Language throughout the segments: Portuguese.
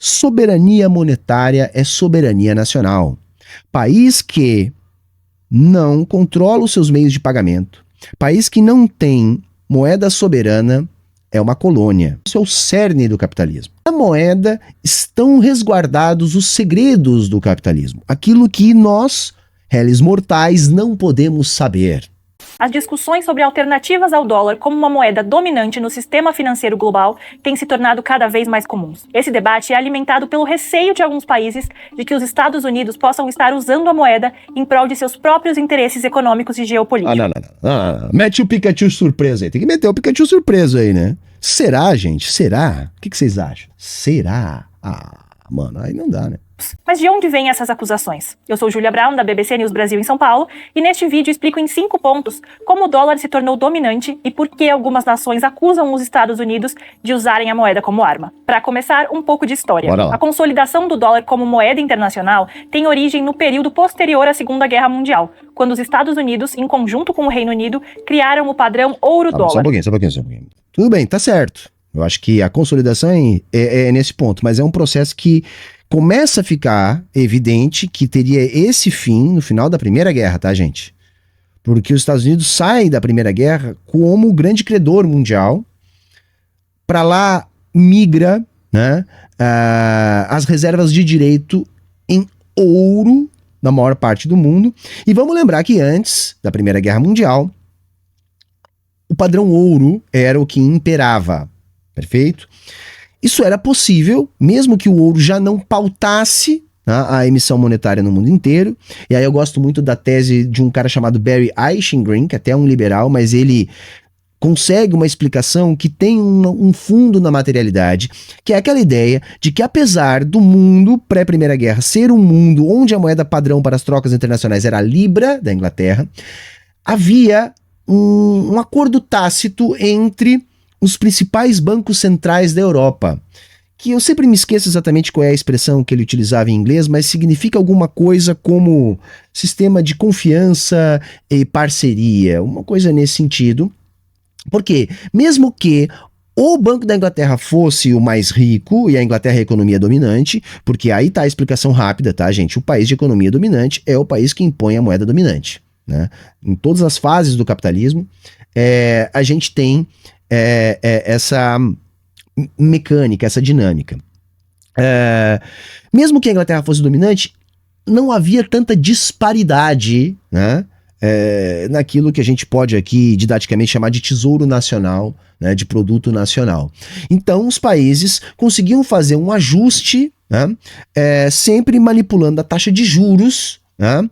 Soberania monetária é soberania nacional. País que não controla os seus meios de pagamento, país que não tem moeda soberana, é uma colônia. Isso é o cerne do capitalismo. Na moeda estão resguardados os segredos do capitalismo, aquilo que nós, réis mortais, não podemos saber. As discussões sobre alternativas ao dólar como uma moeda dominante no sistema financeiro global têm se tornado cada vez mais comuns. Esse debate é alimentado pelo receio de alguns países de que os Estados Unidos possam estar usando a moeda em prol de seus próprios interesses econômicos e geopolíticos. Não. Mete o Pikachu surpresa aí. Tem que meter o Pikachu surpresa aí, né? Será, gente? Será? O que vocês acham? Será? Mano, aí não dá, né? Mas de onde vêm essas acusações? Eu sou Júlia Brown, da BBC News Brasil em São Paulo, e neste vídeo explico em 5 pontos como o dólar se tornou dominante e por que algumas nações acusam os Estados Unidos de usarem a moeda como arma. Para começar, um pouco de história. A consolidação do dólar como moeda internacional tem origem no período posterior à Segunda Guerra Mundial, quando os Estados Unidos, em conjunto com o Reino Unido, criaram o padrão ouro-dólar. Só um pouquinho. Tudo bem, tá certo. Eu acho que a consolidação é nesse ponto, mas é um processo que começa a ficar evidente que teria esse fim no final da Primeira Guerra, tá, gente? Porque os Estados Unidos saem da Primeira Guerra como o grande credor mundial, para lá migra, né, as reservas de direito em ouro na maior parte do mundo. E vamos lembrar que antes da Primeira Guerra Mundial, o padrão ouro era o que imperava, perfeito? Isso era possível, mesmo que o ouro já não pautasse, né, a emissão monetária no mundo inteiro. E aí eu gosto muito da tese de um cara chamado Barry Eichengreen, que até é um liberal, mas ele consegue uma explicação que tem um fundo na materialidade, que é aquela ideia de que apesar do mundo pré-Primeira Guerra ser um mundo onde a moeda padrão para as trocas internacionais era a Libra, da Inglaterra, havia um acordo tácito entre os principais bancos centrais da Europa, que eu sempre me esqueço exatamente qual é a expressão que ele utilizava em inglês, mas significa alguma coisa como sistema de confiança e parceria, uma coisa nesse sentido. Porque mesmo que o Banco da Inglaterra fosse o mais rico e a Inglaterra é a economia dominante, porque aí tá a explicação rápida, tá, gente? O país de economia dominante é o país que impõe a moeda dominante, né? Em todas as fases do capitalismo, a gente tem essa mecânica, essa dinâmica. Mesmo que a Inglaterra fosse dominante, não havia tanta disparidade, né, naquilo que a gente pode aqui didaticamente chamar de tesouro nacional, né, de produto nacional. Então os países conseguiam fazer um ajuste, né, sempre manipulando a taxa de juros, né,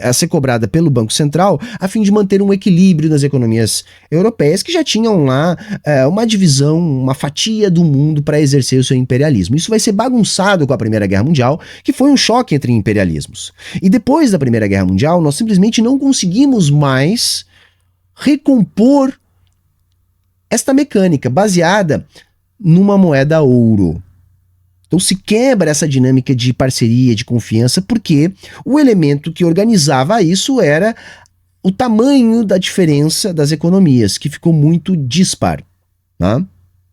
a ser cobrada pelo Banco Central, a fim de manter um equilíbrio nas economias europeias que já tinham lá uma divisão, uma fatia do mundo para exercer o seu imperialismo. Isso vai ser bagunçado com a Primeira Guerra Mundial, que foi um choque entre imperialismos. E depois da Primeira Guerra Mundial, nós simplesmente não conseguimos mais recompor esta mecânica baseada numa moeda ouro. Então se quebra essa dinâmica de parceria, de confiança, porque o elemento que organizava isso era o tamanho da diferença das economias, que ficou muito dispar, tá?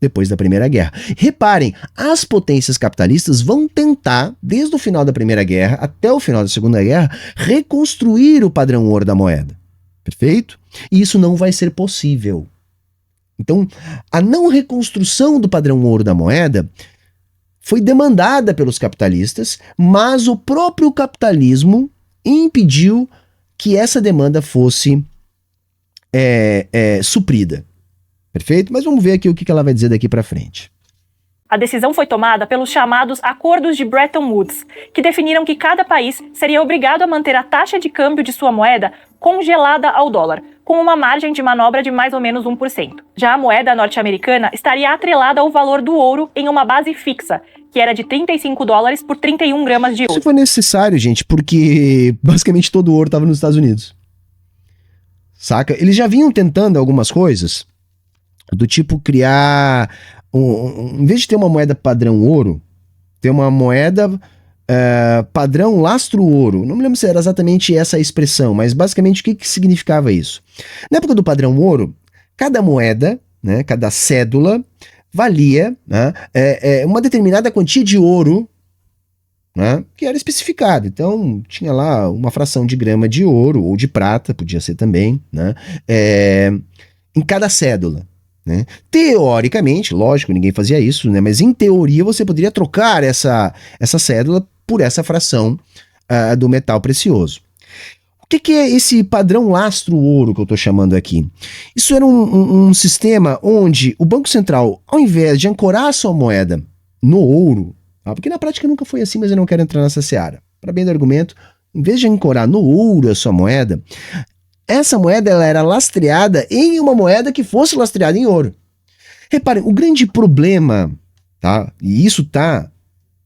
Depois da Primeira Guerra. Reparem, as potências capitalistas vão tentar, desde o final da Primeira Guerra até o final da Segunda Guerra, reconstruir o padrão ouro da moeda. Perfeito? E isso não vai ser possível. Então, a não reconstrução do padrão ouro da moeda foi demandada pelos capitalistas, mas o próprio capitalismo impediu que essa demanda fosse suprida. Perfeito? Mas vamos ver aqui o que ela vai dizer daqui para frente. A decisão foi tomada pelos chamados Acordos de Bretton Woods, que definiram que cada país seria obrigado a manter a taxa de câmbio de sua moeda congelada ao dólar, com uma margem de manobra de mais ou menos 1%. Já a moeda norte-americana estaria atrelada ao valor do ouro em uma base fixa, que era de $35 por 31 gramas de ouro. Isso foi necessário, gente, porque basicamente todo o ouro estava nos Estados Unidos. Saca? Eles já vinham tentando algumas coisas, do tipo criar, em vez de ter uma moeda padrão ouro, ter uma moeda padrão lastro ouro. Não me lembro se era exatamente essa a expressão, mas basicamente o que significava isso? Na época do padrão ouro, cada moeda, né, cada cédula, valia, né, uma determinada quantia de ouro, né, que era especificado. Então, tinha lá uma fração de grama de ouro, ou de prata, podia ser também, né, em cada cédula. Né? Teoricamente, lógico, ninguém fazia isso, né, mas em teoria você poderia trocar essa cédula por essa fração do metal precioso. O que é esse padrão lastro-ouro que eu estou chamando aqui? Isso era um sistema onde o Banco Central, ao invés de ancorar a sua moeda no ouro, porque na prática nunca foi assim, mas eu não quero entrar nessa seara. Para bem do argumento, em vez de ancorar no ouro a sua moeda, essa moeda ela era lastreada em uma moeda que fosse lastreada em ouro. Reparem, o grande problema, tá? E isso tá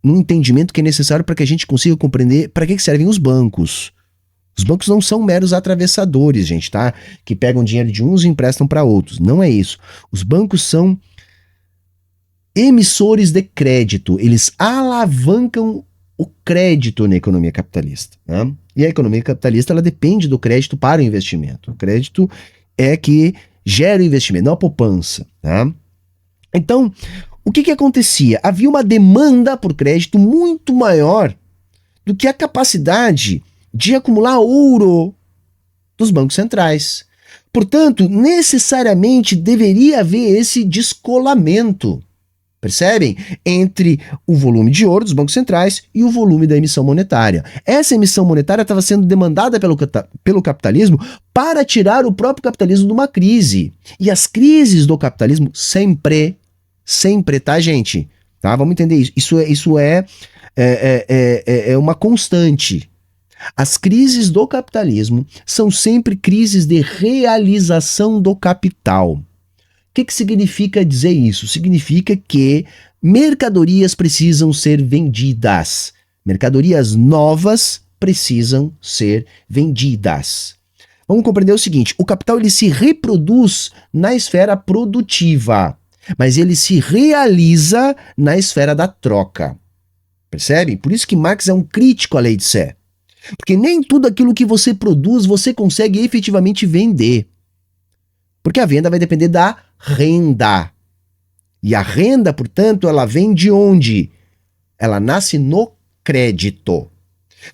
no entendimento que é necessário para que a gente consiga compreender para que servem os bancos. Os bancos não são meros atravessadores, gente, tá? Que pegam dinheiro de uns e emprestam para outros. Não é isso. Os bancos são emissores de crédito. Eles alavancam o crédito na economia capitalista. Né? E a economia capitalista ela depende do crédito para o investimento. O crédito é que gera o investimento, não a poupança. Tá? Então, o que acontecia? Havia uma demanda por crédito muito maior do que a capacidade de acumular ouro dos bancos centrais. Portanto, necessariamente deveria haver esse descolamento, percebem? Entre o volume de ouro dos bancos centrais e o volume da emissão monetária. Essa emissão monetária estava sendo demandada pelo capitalismo para tirar o próprio capitalismo de uma crise. E as crises do capitalismo sempre, tá, gente? Tá? Vamos entender isso. Isso é uma constante. As crises do capitalismo são sempre crises de realização do capital. O que significa dizer isso? Significa que mercadorias precisam ser vendidas. Mercadorias novas precisam ser vendidas. Vamos compreender o seguinte, o capital ele se reproduz na esfera produtiva, mas ele se realiza na esfera da troca. Percebem? Por isso que Marx é um crítico à lei de Sé. Porque nem tudo aquilo que você produz você consegue efetivamente vender. Porque a venda vai depender da renda. E a renda, portanto, ela vem de onde? Ela nasce no crédito.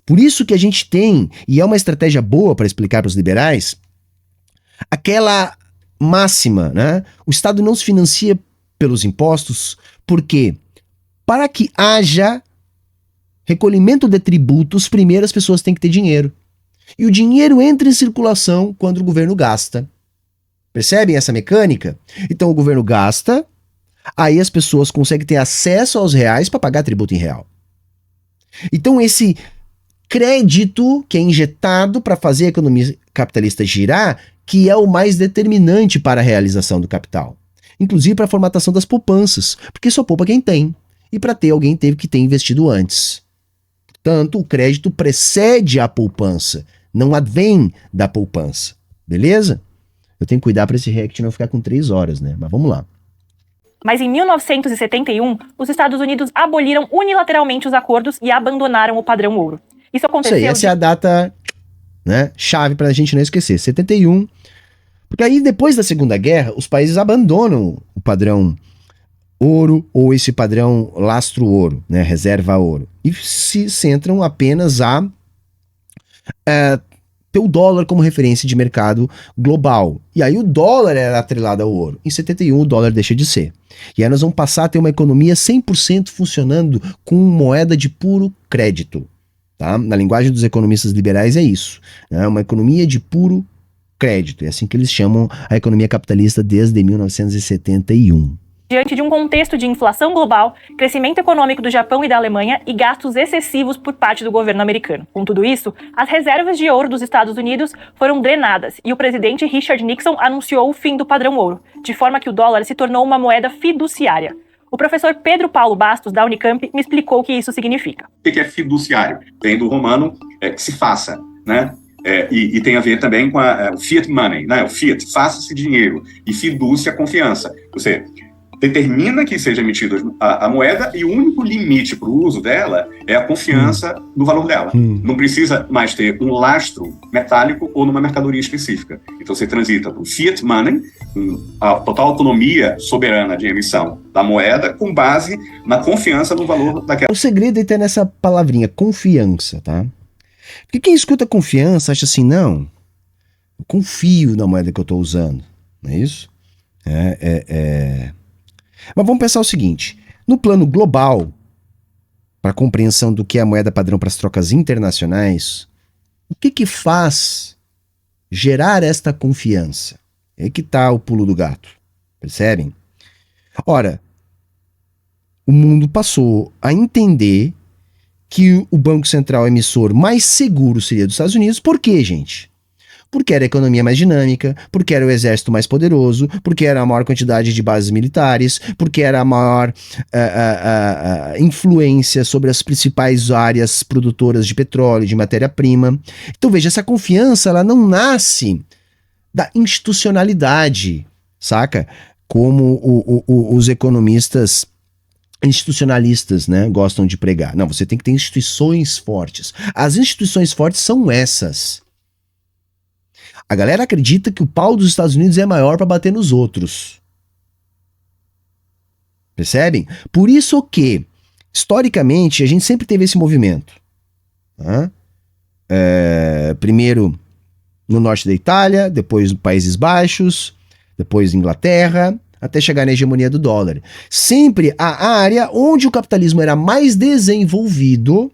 Por isso que a gente tem, e é uma estratégia boa para explicar para os liberais, aquela máxima, né? O Estado não se financia pelos impostos, porque para que haja recolhimento de tributos, primeiro as pessoas têm que ter dinheiro. E o dinheiro entra em circulação quando o governo gasta. Percebem essa mecânica? Então o governo gasta, aí as pessoas conseguem ter acesso aos reais para pagar tributo em real. Então esse crédito que é injetado para fazer a economia capitalista girar, que é o mais determinante para a realização do capital. Inclusive para a formatação das poupanças, porque só poupa quem tem. E para ter, alguém teve que ter investido antes. Portanto, o crédito precede a poupança, não advém da poupança. Beleza? Eu tenho que cuidar para esse react não ficar com 3 horas, né? Mas vamos lá. Mas em 1971, os Estados Unidos aboliram unilateralmente os acordos e abandonaram o padrão ouro. Isso aconteceu... Isso aí, essa é a data, né, chave para a gente não esquecer. 71. Porque aí, depois da Segunda Guerra, os países abandonam o padrão ouro ou esse padrão lastro-ouro, né, reserva-ouro. E se centram apenas a ter o dólar como referência de mercado global. E aí o dólar era atrelado ao ouro. Em 71 o dólar deixa de ser. E aí nós vamos passar a ter uma economia 100% funcionando com moeda de puro crédito. Tá? Na linguagem dos economistas liberais é isso. É uma economia de puro crédito. É assim que eles chamam a economia capitalista desde 1971. Diante de um contexto de inflação global, crescimento econômico do Japão e da Alemanha e gastos excessivos por parte do governo americano. Com tudo isso, as reservas de ouro dos Estados Unidos foram drenadas e o presidente Richard Nixon anunciou o fim do padrão ouro, de forma que o dólar se tornou uma moeda fiduciária. O professor Pedro Paulo Bastos, da Unicamp, me explicou o que isso significa. O que é fiduciário? Vem do romano que se faça, né? E tem a ver também com o fiat money, né? O fiat, faça-se dinheiro, e fidúcia, confiança. Você determina que seja emitida a moeda e o único limite para o uso dela é a confiança no valor dela. Não precisa mais ter um lastro metálico ou numa mercadoria específica. Então você transita para o fiat money, a total autonomia soberana de emissão da moeda com base na confiança no valor daquela. O segredo está nessa palavrinha, confiança, tá? Porque quem escuta confiança acha assim, não, eu confio na moeda que eu estou usando, não é isso? Mas vamos pensar o seguinte, no plano global, para a compreensão do que é a moeda padrão para as trocas internacionais, o que faz gerar esta confiança? É que está o pulo do gato, percebem? Ora, o mundo passou a entender que o Banco Central emissor mais seguro seria dos Estados Unidos. Por quê, gente? Porque era a economia mais dinâmica, porque era o exército mais poderoso, porque era a maior quantidade de bases militares, porque era a maior influência sobre as principais áreas produtoras de petróleo, de matéria-prima. Então veja, essa confiança ela não nasce da institucionalidade, saca? Como os economistas institucionalistas, né, gostam de pregar. Não, você tem que ter instituições fortes. As instituições fortes são essas. A galera acredita que o pau dos Estados Unidos é maior para bater nos outros. Percebem? Por isso que, historicamente, a gente sempre teve esse movimento. Tá? Primeiro no norte da Itália, depois nos Países Baixos, depois Inglaterra, até chegar na hegemonia do dólar. Sempre a área onde o capitalismo era mais desenvolvido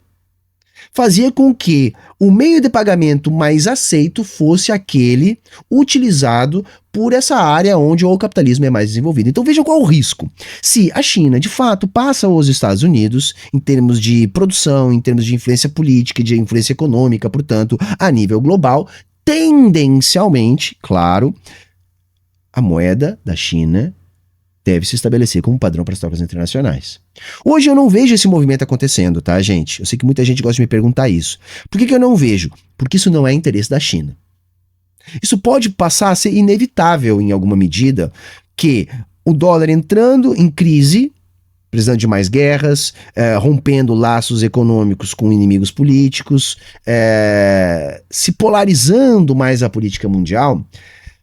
fazia com que o meio de pagamento mais aceito fosse aquele utilizado por essa área onde o capitalismo é mais desenvolvido. Então vejam qual é o risco. Se a China, de fato, passa os Estados Unidos em termos de produção, em termos de influência política e de influência econômica, portanto, a nível global, tendencialmente, claro, a moeda da China deve se estabelecer como padrão para as trocas internacionais. Hoje eu não vejo esse movimento acontecendo, tá, gente? Eu sei que muita gente gosta de me perguntar isso. Por que eu não vejo? Porque isso não é interesse da China. Isso pode passar a ser inevitável em alguma medida, que o dólar entrando em crise, precisando de mais guerras, rompendo laços econômicos com inimigos políticos, se polarizando mais a política mundial,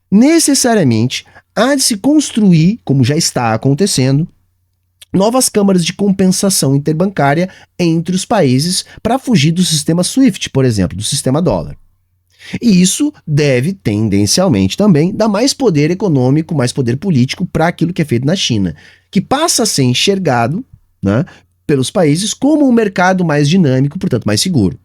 necessariamente há de se construir, como já está acontecendo, novas câmaras de compensação interbancária entre os países para fugir do sistema SWIFT, por exemplo, do sistema dólar. E isso deve, tendencialmente também, dar mais poder econômico, mais poder político para aquilo que é feito na China, que passa a ser enxergado, né, pelos países como um mercado mais dinâmico, portanto mais seguro.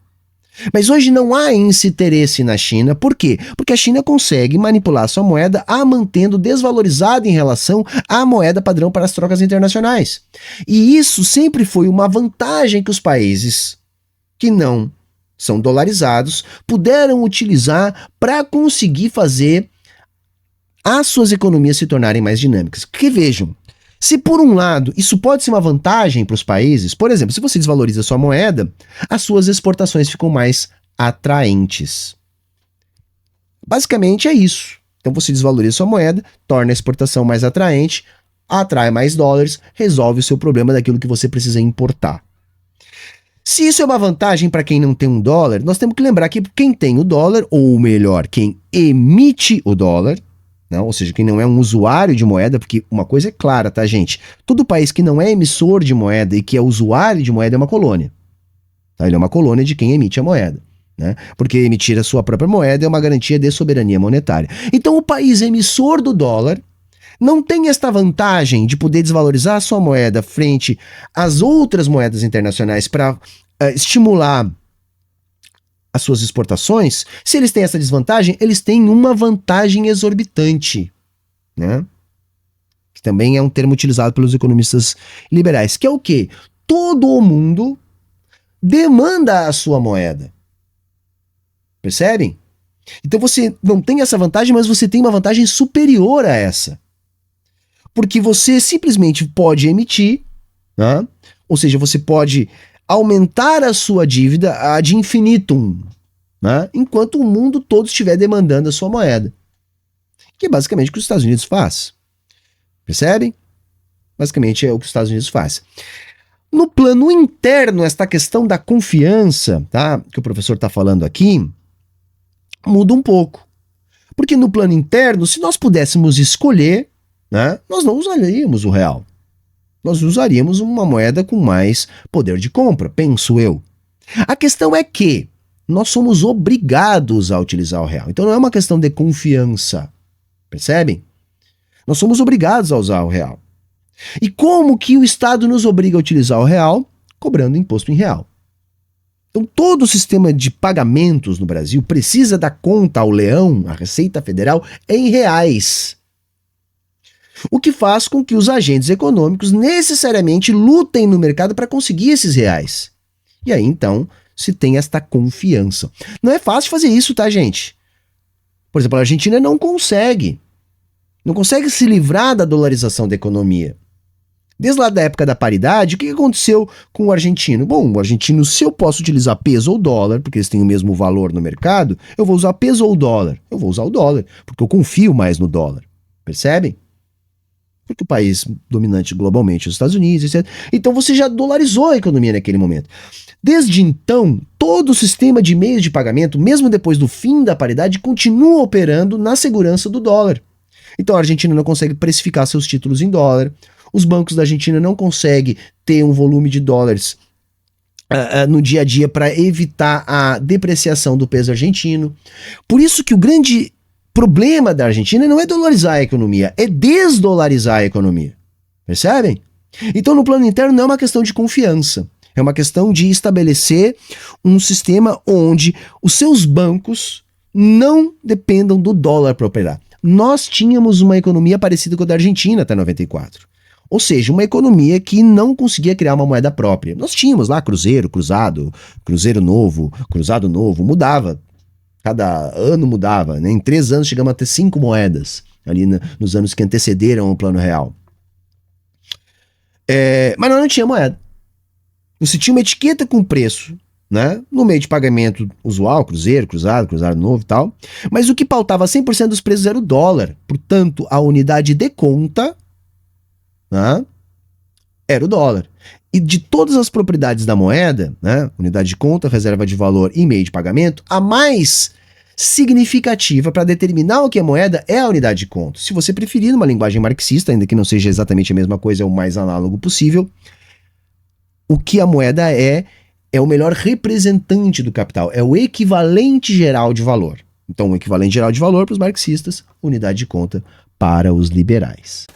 Mas hoje não há esse interesse na China. Por quê? Porque a China consegue manipular sua moeda a mantendo desvalorizada em relação à moeda padrão para as trocas internacionais. E isso sempre foi uma vantagem que os países que não são dolarizados puderam utilizar para conseguir fazer as suas economias se tornarem mais dinâmicas. Porque vejam, se por um lado isso pode ser uma vantagem para os países, por exemplo, se você desvaloriza sua moeda, as suas exportações ficam mais atraentes. Basicamente é isso. Então você desvaloriza sua moeda, torna a exportação mais atraente, atrai mais dólares, resolve o seu problema daquilo que você precisa importar. Se isso é uma vantagem para quem não tem um dólar, nós temos que lembrar que quem tem o dólar, ou melhor, quem emite o dólar, não, ou seja, quem não é um usuário de moeda, porque uma coisa é clara, tá, gente? Todo país que não é emissor de moeda e que é usuário de moeda é uma colônia. Tá? Ele é uma colônia de quem emite a moeda, né? Porque emitir a sua própria moeda é uma garantia de soberania monetária. Então o país emissor do dólar não tem esta vantagem de poder desvalorizar a sua moeda frente às outras moedas internacionais para estimular as suas exportações. Se eles têm essa desvantagem, eles têm uma vantagem exorbitante, né? Que também é um termo utilizado pelos economistas liberais, que é o quê? Todo o mundo demanda a sua moeda. Percebem? Então você não tem essa vantagem, mas você tem uma vantagem superior a essa. Porque você simplesmente pode emitir, né? Ou seja, você pode aumentar a sua dívida ad infinitum, né? Enquanto o mundo todo estiver demandando a sua moeda. Que é basicamente o que os Estados Unidos faz. Percebem? Basicamente é o que os Estados Unidos faz. No plano interno, esta questão da confiança, tá, que o professor está falando aqui, muda um pouco. Porque no plano interno, se nós pudéssemos escolher, né, nós não usaríamos o real. nós usaríamos uma moeda com mais poder de compra, penso eu. A questão é que nós somos obrigados a utilizar o real. Então não é uma questão de confiança, percebem? Nós somos obrigados a usar o real. E como que o Estado nos obriga a utilizar o real? Cobrando imposto em real. Então todo o sistema de pagamentos no Brasil precisa dar conta ao leão, à Receita Federal, em reais. O que faz com que os agentes econômicos necessariamente lutem no mercado para conseguir esses reais. E aí então se tem esta confiança. Não é fácil fazer isso, tá, gente? Por exemplo, a Argentina não consegue se livrar da dolarização da economia. Desde lá da época da paridade, o que aconteceu com o argentino? Bom, o argentino, se eu posso utilizar peso ou dólar, porque eles têm o mesmo valor no mercado, eu vou usar peso ou dólar? Eu vou usar o dólar, porque eu confio mais no dólar. Percebem? Porque o país dominante globalmente é os Estados Unidos, etc. Então você já dolarizou a economia naquele momento. Desde então, todo o sistema de meios de pagamento, mesmo depois do fim da paridade, continua operando na segurança do dólar. Então a Argentina não consegue precificar seus títulos em dólar, os bancos da Argentina não conseguem ter um volume de dólares no dia a dia para evitar a depreciação do peso argentino. Por isso que o grande problema da Argentina não é dolarizar a economia, é desdolarizar a economia. Percebem? Então no plano interno não é uma questão de confiança, é uma questão de estabelecer um sistema onde os seus bancos não dependam do dólar para operar. Nós tínhamos uma economia parecida com a da Argentina até 94. Ou seja, uma economia que não conseguia criar uma moeda própria. Nós tínhamos lá cruzeiro, cruzado, cruzeiro novo, cruzado novo, mudava. Cada ano mudava, né? Em 3 anos chegamos a ter 5 moedas, ali nos anos que antecederam o Plano Real. Mas nós não tinha moeda. Você tinha uma etiqueta com preço, né? No meio de pagamento usual, cruzeiro, cruzado novo e tal. Mas o que pautava 100% dos preços era o dólar. Portanto, a unidade de conta, né, era o dólar. E de todas as propriedades da moeda, né, unidade de conta, reserva de valor e meio de pagamento, a mais significativa para determinar o que é moeda é a unidade de conta. Se você preferir, numa linguagem marxista, ainda que não seja exatamente a mesma coisa, é o mais análogo possível, o que a moeda é o melhor representante do capital, é o equivalente geral de valor. Então, o equivalente geral de valor para os marxistas, unidade de conta para os liberais.